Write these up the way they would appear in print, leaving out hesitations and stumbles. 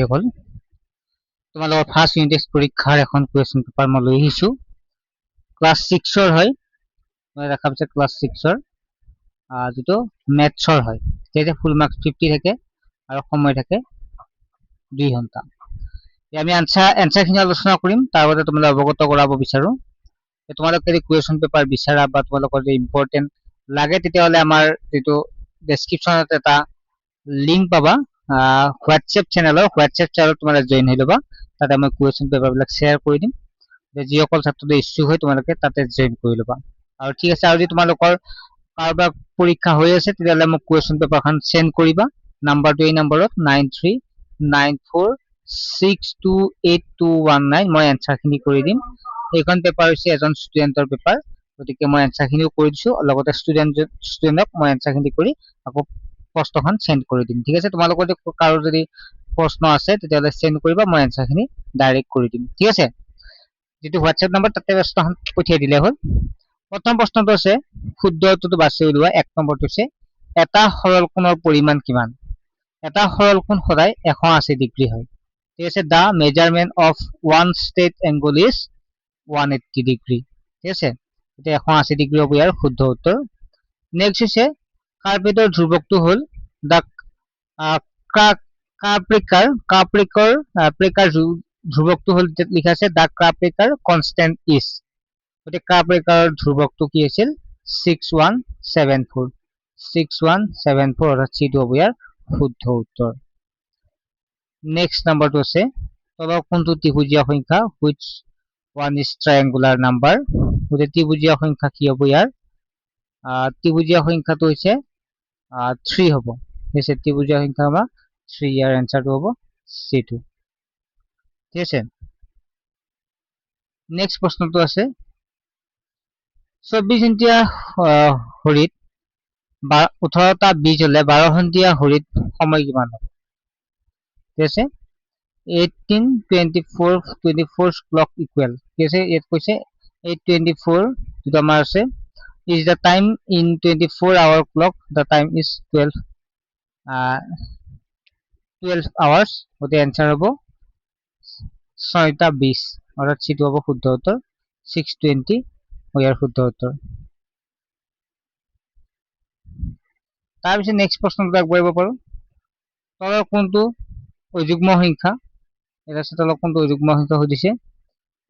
হৈ গ'ল তোমালোকৰ ফাৰ্ষ্ট ইউনিট টেষ্ট পৰীক্ষাৰ এখন কুৱেশ্যন পেপাৰ মই লৈ আহিছো ক্লাছ 6ৰ হয় মই দেখা পাইছে ক্লাছ 6ৰ যেটো মেথছৰ হয় যেটা ফুল মাৰ্কস 50 থাকে আৰু সময় থাকে 2 ঘন্টা আমি আনসাৰ খিনি আলোচনা কৰিম তাৰ বাবে তোমালোক অৱগত কৰাব বিচাৰো তোমালোক যদি কুৱেশ্যন পেপাৰ বিচাৰা বা তোমালোকৰ যে ইম্পৰ্টেন্ট লাগে তেতিয়াহলে আমাৰ যেটো ডেসক্ৰিপচনত এটা লিংক পাবা হোৱাটসএপ চেনেলৰ তোমালোক জয়েন হৈ লবা তাতে মই কুৱেশ্যন পেপাৰ বিলাক শেয়াৰ কৰি দিম যিসকল ছাত্ৰতে ইচ্ছুক হয় তোমালোকে তাতে জয়েন কৰি লবা আৰু ঠিক আছে আৰু যদি তোমালোকৰ কাৰোবাৰ পৰীক্ষা হৈ আছে তেতিয়াহলে মোক কুৱেশ্যন পেপাৰখন সেন্ড কৰিবা নাম্বাৰটো এই নম্বৰত 9394628219 মই এনসাৰ খিনি কৰি দিম এইখন পেপাৰ হৈছে এজন ষ্টুডেন্টৰ পেপাৰ গতিকে মই এনসাৰ খিনিও কৰি দিছো লগতে ষ্টুডেন্টক মই এনসাৰ খিনি কৰি আকৌ প্ৰশ্নখন সেন্ড কৰি দিম ঠিক আছে তোমালোকৰ কাৰো যদি প্ৰশ্ন আছে তেতিয়াহলে সেন্ড কৰিবা মই এনসাৰ খিনি ডাইৰেক্ট কৰি দিম ঠিক আছে যেটো হোৱাটসএপ নম্বৰ তাতে প্ৰশ্নখন পঠিয়াই দিলে হ'ল প্ৰথম প্ৰশ্নটো আছে শুদ্ধ উত্তৰটো বাছি উলিওৱা এক নম্বৰটো আছে এটা সৰল কোণৰ পৰিমাণ কিমান এটা সৰল কোণ সদায় 180 ডিগ্ৰী হয় ঠিক আছে the measurement of one straight angle is 180 degree ঠিক আছে এটা 180 ডিগ্ৰী হ'ব ইয়াৰ শুদ্ধ উত্তৰ নেক্সট হৈছে কাৰ্পেটৰ ধ্ৰুৱকটো হ'ল দা কাপ্ৰিকৰ ধ্ৰুৱকটো হ'ল লিখা আছে দা কাপ্ৰিকাৰ কনস্ট্যান্ট ইজ গতিকে কাপ্ৰিকাৰ ধ্ৰুৱকটো কি আছিল 6174 অৰ্থাৎ চিটো হ'ব ইয়াৰ শুদ্ধ উত্তৰ নেক্সট নম্বৰটো আছে তলৰ কোনটো ত্ৰিভুজীয় সংখ্যা which one is triangular number গতিকে ত্ৰিভুজীয় সংখ্যা কি হ'ব ইয়াৰ ত্ৰিভুজীয় সংখ্যাটো হৈছে 3 হ'ব হৈছে ত্ৰিভুজীয় সংখ্যা বা 3 ইয়াৰ এনসাৰটো হ'ব C2 ঠিক আছে নেক্সট প্ৰশ্নটো আছে 24 ইঞ্চিয়া হৰিত 18টা বীজ হলে 12 ঘণ্টিয়া হৰিত সময় কিমান হ'ব ঠিক আছে 18 24 clock equal ঠিক আছে ইয়াত কৈছে 824 যেটা আমাৰ আছে is the time in 24 hour clock the time is 12 hours গতে आंसर হ'ব 6টা 20 অৰ্থাৎ চিটো হ'ব শুদ্ধ উত্তৰ 620 ইয়াৰ শুদ্ধ উত্তৰ তাৰ পিছত নেক্সট প্ৰশ্নটো আগবাঢ়িব পাৰো তলৰ কোনটো অযুগ্ম সংখ্যা এটা তলৰ কোনটো অযুগ্ম সংখ্যা সুধিছে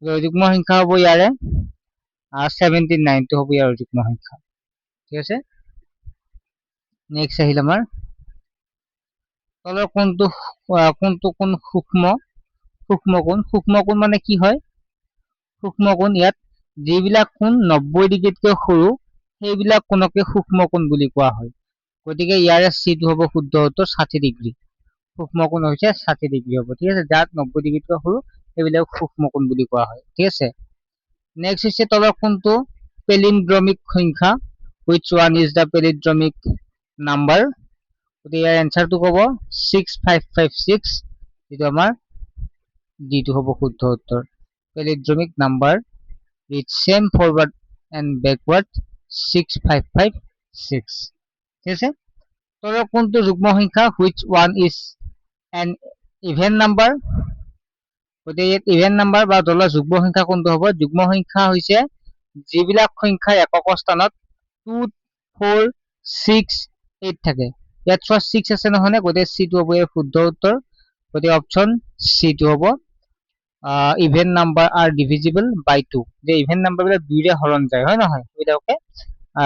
অযুগ্ম সংখ্যা হ'ব ইয়াৰে 79 টো হ'ব ইয়াৰ অযুগ্ম সংখ্যা ঠিক আছে নেক্সট আহিল আমাৰ তলৰ কোনটো কোন সূক্ষ্ম কোণ মানে কি হয় সূক্ষ্ম কোণ ইয়াত যিবিলাক কোণ 90 ডিগ্ৰীতকৈ সৰু সেইবিলাক কোণকে সূক্ষ্ম কোণ বুলি কোৱা হয় গতিকে ইয়াৰে চিটো হ'ব শুদ্ধ উত্তৰ 60 ডিগ্ৰী সূক্ষ্ম কোণ হৈছে 60 ডিগ্ৰী হ'ব ঠিক আছে যাক 90 ডিগ্ৰীতকৈ সৰু সেইবিলাক সূক্ষ্ম কোণ বুলি কোৱা হয় ঠিক আছে নেক্সট হৈছে তলৰ কোনটো পেলিন্ড্ৰমিক সংখ্যা which one is the palindromic number গতিকে ইয়াৰ এনসাৰটো হ'ব 6556 যেটো আমাৰ D2 হ'ব শুদ্ধ উত্তৰ palindromic number with same forward and backward 6556 ঠিক আছে তলৰ কোনটো যুগ্ম সংখ্যা which one is an even number গতিকে ইয়াত ইভেন নাম্বাৰ বা তলৰ যুগ্ম সংখ্যা কোনটো হ'ব যুগ্ম সংখ্যা হৈছে যিবিলাক সংখ্যাৰ একক স্থানত 2 4 6 8 থাকে ইয়াত 6 আছে নহনে গতিকে C2 হ'ব ইয়াৰ শুদ্ধ উত্তৰ গতিকে অপচন C2 হ'ব ইভেন নাম্বাৰ আৰ ডিভিজিবল বাই 2 যে ইভেন নাম্বাৰ বিলাক 2 ৰে হৰণ যায় হয় নহয় এটাকে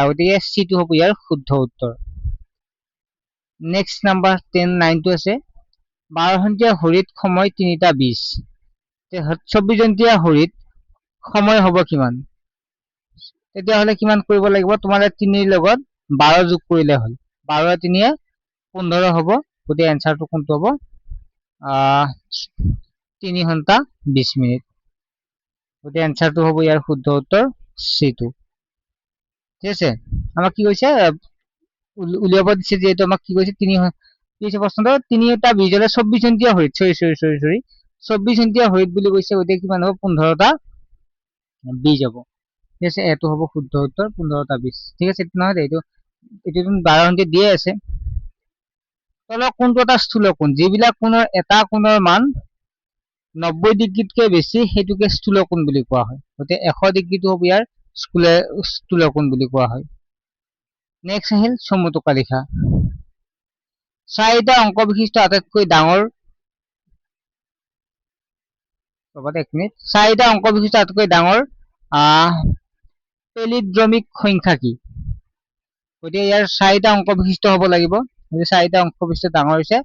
গতিকে C2 হ'ব ইয়াৰ শুদ্ধ উত্তৰ নেক্সট নাম্বাৰ 9 টো আছে 12 ঘণ্টিয়া হৰিত সময় 3টা 20 24 ঘণ্টিয়া হৰিত সময় হ'ব কিমান তেতিয়া হলে কিমান কৰিব লাগিব তোমালে 3 ৰ লগত 12 যোগ কৰিলে হ'ল 12 3 15 হ'ব গতিকে এনসাৰটো কোনটো হ'ব 3 ঘণ্টা 20 মিনিট গতিকে এনসাৰটো হ'ব ইয়াৰ শুদ্ধ উত্তৰ C2 ঠিক আছে আমাক কি কৈছে উলিয়াব দিছে যেহেতু আমাক কি কৈছে 3 কৈছে প্ৰশ্নটো 3টা 20 হলে 24 ঘণ্টিয়া হৰিত সৰি 24 ঘণ্টিয়া হৰিত বুলি কৈছে গতিকে কিমান হ'ব 15টা 20 হ'ব ঠিক আছে এটো হ'ব শুদ্ধ উত্তৰ 15টা 20 ঠিক আছে নহয় এইটো 12 ঘণ্টা দিয়ে আছে তলৰ কোনটো এটা স্থূল কোণ, যিবিলাক কোণৰ এটা কোণৰ মান 90 ডিগ্ৰীতকৈ বেছি সেইটোকে স্থূল কোণ বুলি কোৱা হয়। গতিকে 100 ডিগ্ৰীটো হ'ব ইয়াৰ স্থূল কোণ বুলি কোৱা হয়। নেক্সট আহিল চমুটোকা লিখা। 4টা অংক বিশিষ্ট আটাইতকৈ ডাঙৰ 4টা অংক বিশিষ্ট আটাইতকৈ ডাঙৰ পেলিড্ৰমিক সংখ্যা কি? গতিকে ইয়াৰ 4টা অংক বিশিষ্ট হ'ব লাগিব। 4টা অংক বিশিষ্ট ডাঙৰ হৈছে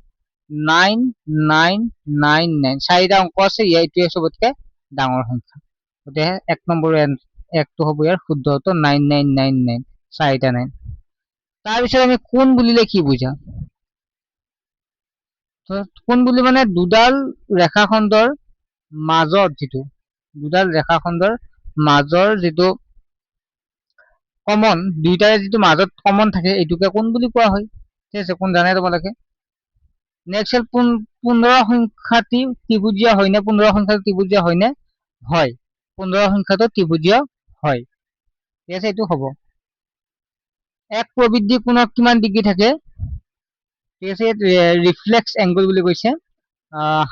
9999। 4টা অংক আছে, এইটোৱে চবতকে ডাঙৰ সংখ্যা। গতিকে 1 নম্বৰ একটো হ'ব ইয়াৰ শুদ্ধ উত্তৰ 9999, 4টা 9। তাৰপিছত আমি কোণ বুলিলে কি বুজা? কোণ বুলি মানে দুডাল ৰেখাখণ্ডৰ মাজত যিটো যিটো কমন, দুইটাৰে যিটো মাজত কমন থাকে এইটোকে কোণ বুলি কোৱা হয়। ঠিক আছে, কোণ জানে তোমালোকে। নেক্সট হ'ল 15 সংখ্যাটি ত্ৰিভুজীয় হয়নে? 15 সংখ্যাটো ত্ৰিভুজীয় হয়নে? হয়, 15 সংখ্যাটো ত্ৰিভুজীয় হয়। ঠিক আছে, এইটো হ'ব। এক প্ৰবৃদ্ধি কোণত কিমান ডিগ্ৰী থাকে? ঠিক আছে, ৰিফ্লেক্স এংগল বুলি কৈছে।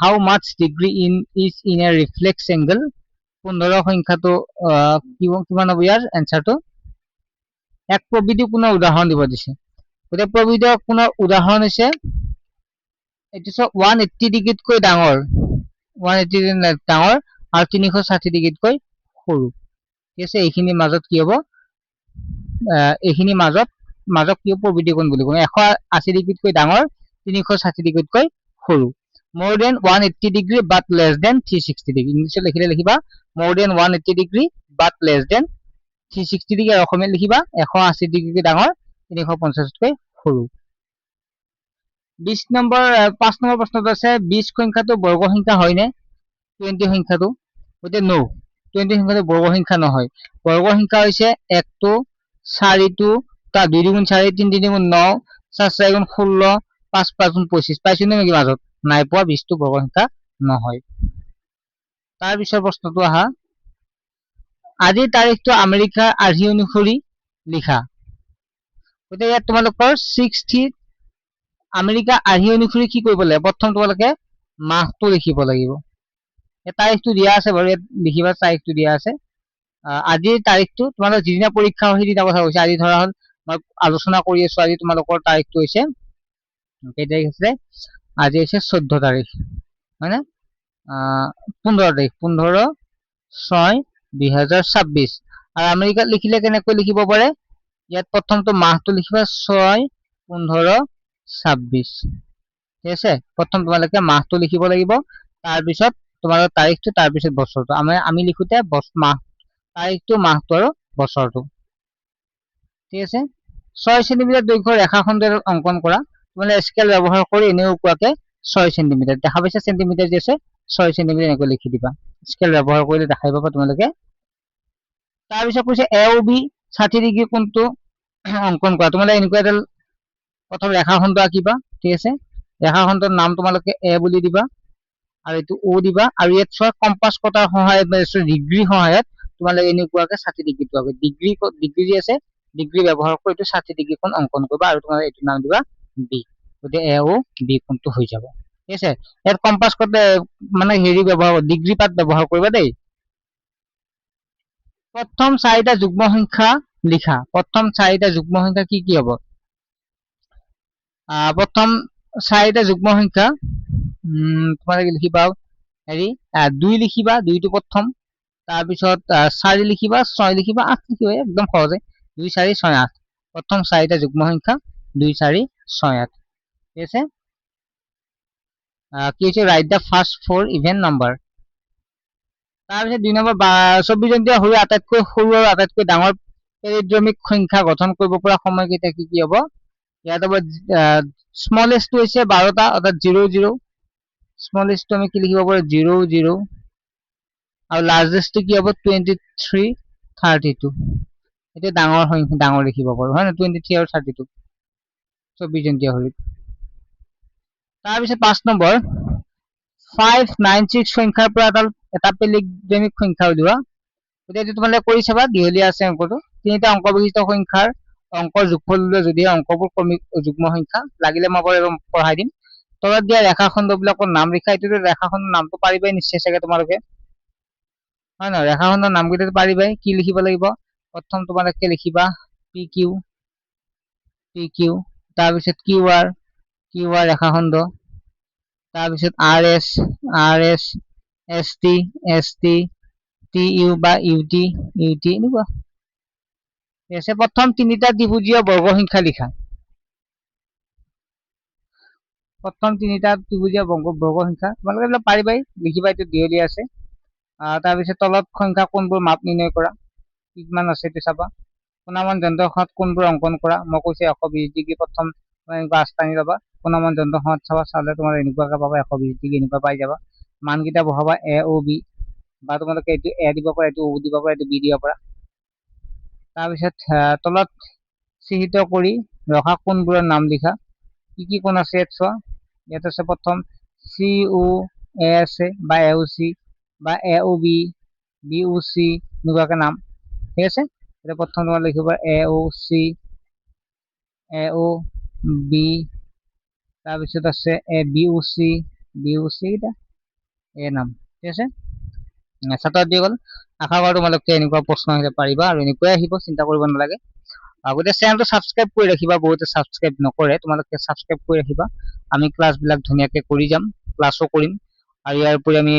How much degree is in a reflex angle? 15 সংখ্যাটো কিমান হ'ব ইয়াৰ এনচাৰটো? এক প্ৰবৃদ্ধি কোণৰ উদাহৰণ দিব দিছে। গতিকে প্ৰবৃদ্ধি কোণৰ উদাহৰণ হৈছে এইটো 180 ডিগ্ৰীতকৈ ডাঙৰ, 180 ডিগ্ৰী ডাঙৰ আৰু 360 ডিগ্ৰীতকৈ সৰু। ঠিক আছে, এইখিনিৰ মাজত কি হ'ব? এইখিনিৰ মাজত কি প্ৰবৃদ্ধি কোণ বুলি কওঁ। 180 ডিগ্ৰীতকৈ ডাঙৰ, 360 ডিগ্ৰীতকৈ সৰু। more than 180 degree but less than 360 degree। ইংলিছত লিখিলে লিখিবা more than 180 degree but less than 360 degree, আৰু অসমীয়াত লিখিবা 180 ডিগ্ৰীতকৈ ডাঙৰ, 350তকৈ সৰু। 5 নম্বৰ প্ৰশ্নটো আছে 20 সংখ্যাটো বৰ্গ সংখ্যা হয়নে? 20 সংখ্যাটো, গতিকে নো, 20 সংখ্যাটো বৰ্গ সংখ্যা নহয়। বৰ্গ সংখ্যা হৈছে 1টো, 4টো, 2 গুণ 4, 3 গুণ 9, 4 গুণ 16, 5 গুণ 25। পাইছো নেকি মাজত? নাই পোৱা, 20টো বৰ্গ সংখ্যা নহয়। তাৰ পিছৰ প্ৰশ্নটো আহা, আজিৰ তাৰিখটো আমেৰিকাৰ আৰ্হি অনুসৰি লিখা। গতিকে ইয়াত তোমালোকৰ 60 আমেৰিকা আৰ্হি অনুসৰি কি কৰিব লাগিব? প্ৰথম তোমালোকে মাহটো লিখিব লাগিব। তাৰিখটো দিয়া আছে বাৰু, ইয়াত লিখিবা তাৰিখটো দিয়া আছে। আজিৰ তাৰিখটো তোমালোকৰ যিদিনা পৰীক্ষা হয় সেইদিনা কথা কৈছে। আজি ধৰা হ'ল মই আলোচনা কৰি আছো, আজি তোমালোকৰ তাৰিখটো হৈছে কেই তাৰিখ আছিলে? আজি হৈছে 14 তাৰিখ, হয় নে? 15 তাৰিখ, 15/6/2026। আৰু আমেৰিকাত লিখিলে কেনেকৈ লিখিব পাৰে? ইয়াত প্ৰথমটো মাহটো লিখিবা 6/15/26। ঠিক আছে, প্ৰথম তোমালোকে মাহটো লিখিব লাগিব, তাৰপিছত তোমালোকৰ তাৰিখটো, তাৰপিছত বছৰটো। আমি লিখোতে তাৰিখটো, মাহটো আৰু বছৰটো। ঠিক আছে, 6 চেণ্টিমিটাৰ দৈৰ্ঘ্যৰ ৰেখাখণ্ড অংকন কৰা। তোমালোকে স্কেল ব্যৱহাৰ কৰি এনেও কোৱাকে 6 চেণ্টিমিটাৰ দেখা পাইছা, চেণ্টিমিটাৰ যি আছে 6 চেণ্টিমিটাৰ এনেকৈ লিখি দিবা। স্কেল ব্যৱহাৰ কৰিলে দেখাই পাবা তোমালোকে। তাৰপিছত কৈছে এ ও বি 60 ডিগ্ৰী কোণটো অংকন কৰা। তোমালোকে এনেকুৱা এডাল প্ৰথম ৰেখাখণ্ড আঁকিবা। ঠিক আছে, ৰেখাখণ্ডৰ নাম তোমালোকে এ বুলি দিবা, আৰু এইটো ও দিবা, আৰু ইয়াত চোৱা কম্পাছ কটাৰ সহায়ত, ডিগ্ৰীৰ সহায়ত তোমালোকে এনেকুৱাকে 60 ডিগ্ৰীটো আঁকিবা। ডিগ্ৰী যি আছে, ডিগ্ৰী ব্যৱহাৰ কৰি এইটো 60 ডিগ্ৰী কোণ অংকন কৰিবা, আৰু তোমালোকে এইটো নাম দিবা বি। গতিকে এ ও বি কোণটো হৈ যাব। ঠিক আছে, ইয়াত কম্পাছ কটা মানে ডিগ্ৰী পাত ব্যৱহাৰ কৰিবা দেই। প্ৰথম 4টা যুগ্ম সংখ্যা লিখা। প্ৰথম 4টা যুগ্ম সংখ্যা কি কি হ'ব? প্ৰথম 4টা যুগ্ম সংখ্যা তোমালোকে লিখিবা 2 লিখিবা, 2টো প্ৰথম। তাৰপিছত 4 লিখিবা, 6 লিখিবা, 8 লিখিবা, একদম সহজে 2 4 6 8। প্ৰথম 4টা যুগ্ম সংখ্যা 2 4 6 8। ঠিক আছে, কি হৈছে? ৰাইট দা ফাৰ্ষ্ট 4 ইভেন নাম্বাৰ। তাৰপিছত 2 নম্বৰ 24 জনীয়া সৰু আটাইতকৈ সৰু আৰু আটাইতকৈ ডাঙৰ পেলিড্ৰমিক সংখ্যা গঠন কৰিব পৰা সময়কেইটা কি কি হ'ব? ইয়াত হ'ব স্মলেষ্টটো হৈছে 12টা, অৰ্থাৎ 0 0। স্মলেষ্টটো আমি কি লিখিব পাৰো? 0 0। আৰু লাৰ্জেষ্টটো কি হ'ব? 23 32। এইটো ডাঙৰ সংখ্যা, ডাঙৰ লিখিব পাৰো, হয় না? 23 আৰু 32 24 জনীয়া সৰু। তাৰপিছত 5 নম্বৰ 596 সংখ্যাৰ পৰা এটা পেলিড্ৰমিক সংখ্যা উলিওৱা। গতিকে এইটো তোমালোকে কৰি চাবা, দীঘলীয়া আছে অংকটো। 3টা অংক বিশিষ্ট সংখ্যাৰ অংকৰ যোগফললৈ যদি অংকবোৰ যুগ্ম সংখ্যা লাগিলে মই পঢ়াই দিম। তলত দিয়া ৰেখাখণ্ডবিলাকৰ নাম লিখা। এইটো ৰেখাখণ্ডৰ নামটো পাৰিবাই নিশ্চয় চাগে তোমালোকে, হয় নহয়? ৰেখাখণ্ডৰ নামকেইটা পাৰিবাই। কি লিখিব লাগিব? প্ৰথম তোমালোকে লিখিবা পি কিউ, তাৰপিছত কিউ আৰ ৰেখাখণ্ড, তাৰপিছত R S, S T, T U বা ইউ টি এনেকুৱা। ঠিক আছে, প্ৰথম তিনিটা ত্ৰিভুজীয় বৰ্গসংখ্যা লিখা। প্ৰথম তিনিটা ত্ৰিভুজীয় বৰ্গসংখ্যা তোমালোকে এইবিলাক পাৰিবাই, লিখিবা। এইটো দীঘলীয়া আছে। তাৰপিছত তলত সংখ্যা কোনবোৰ মাপ নিৰ্ণয় কৰা, কিমান আছে এইটো চাবা। কোণামন যন্ত্ৰখনত কোনবোৰ অংকন কৰা। মই কৈছো 120 ডিগ্ৰী। প্ৰথম এনেকুৱা আঁচ টানি ল'বা, কোণামন যন্ত্ৰখনত চালে তোমাৰ এনেকুৱাকে পাবা 120 ডিগ্ৰী, এনেকুৱা পাই যাবা। মানকেইটা বহাবা এ অ বি, বা তোমালোকে এইটো এ দিব পাৰা, এইটো অ দিব পাৰা, এইটো বি দিব পাৰা। তাৰপিছত তলত চিহ্নিত কৰি ৰখা কোণবোৰৰ নাম লিখা। কি কি কোণ আছে ইয়াত চোৱা। ইয়াত আছে প্ৰথম চি ও এ আছে, বা এ ও চি, বা এ ও বি, বি ও চি, এনেকুৱাকে নাম। ঠিক আছে, এতিয়া প্ৰথম তোমাৰ লিখিবা এ ও চি, এ ও বি, তাৰপিছত আছে বি ও চি, এটা এ নাম। ঠিক আছে, ছাত্ৰ দি গ'ল। আশা কৰো তোমালোকে এনেকুৱা প্ৰশ্ন আহিলে পাৰিবা, আৰু এনেকুৱাই আহিব, চিন্তা কৰিব নালাগে। গতিকে চেনেলটো ছাবস্ক্ৰাইব কৰি ৰাখিবা। বহুতে ছাবস্ক্ৰাইব নকৰে, তোমালোকে ছাবস্ক্ৰাইব কৰি ৰাখিবা। আমি ক্লাছবিলাক ধুনীয়াকে কৰি যাম, ক্লাছো কৰিম। আৰু ইয়াৰ উপৰি আমি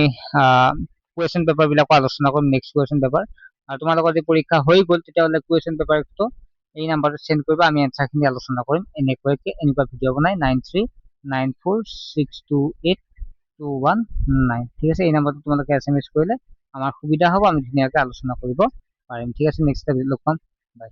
কুৱেশ্যন পেপাৰ বিলাকো আলোচনা কৰিম, নেক্সট কুৱেশ্যন পেপাৰ। আৰু তোমালোকৰ যদি পৰীক্ষা হৈ গ'ল, তেতিয়াহ'লে কুৱেশ্যন পেপাৰটো এই নাম্বাৰটো চেণ্ড কৰিবা, আমি এনচাৰখিনি আলোচনা কৰিম। এনেকুৱা ভিডিঅ' বনাই 9394628219। ঠিক আছে, এই নাম্বাৰটো তোমালোকে SMS কৰিলে আমাৰ সুবিধা হ'ব, আমি ধুনীয়াকে আলোচনা কৰিব পাৰিম। ঠিক আছে, নেক্সট ভিডিঅ'ত লগ পাম। বাই।